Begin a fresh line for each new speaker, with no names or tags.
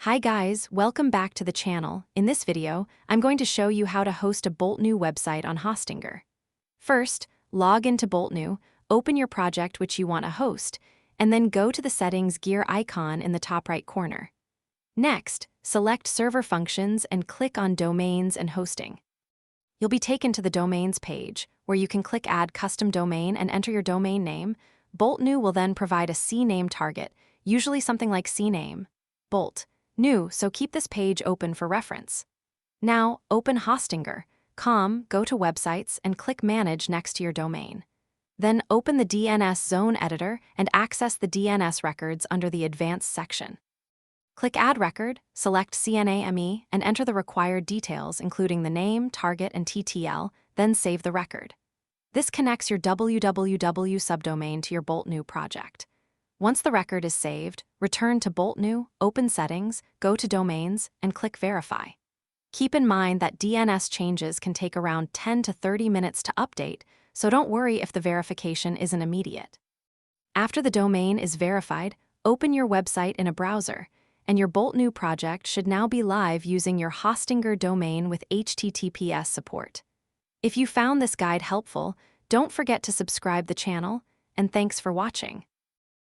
Hi guys, welcome back to the channel. In this video, I'm going to show you how to host a Bolt.new website on Hostinger. First, log into Bolt.new, open your project which you want to host, and then go to the settings gear icon in the top right corner. Next, select Server Functions and click on Domains and Hosting. You'll be taken to the Domains page, where you can click Add Custom Domain and enter your domain name. Bolt.new will then provide a CNAME target, usually something like CNAME. Bolt.new, so keep this page open for reference. Now, open Hostinger.com, go to Websites, and click Manage next to your domain. Then open the DNS Zone Editor and access the DNS records under the Advanced section. Click Add Record, select CNAME, and enter the required details including the name, target, and TTL, then save the record. This connects your www subdomain to your Bolt.new project. Once the record is saved, return to Bolt.new, open Settings, go to Domains, and click Verify. Keep in mind that DNS changes can take around 10 to 30 minutes to update, so don't worry if the verification isn't immediate. After the domain is verified, open your website in a browser, and your Bolt.new project should now be live using your Hostinger domain with HTTPS support. If you found this guide helpful, don't forget to subscribe the channel, and thanks for watching.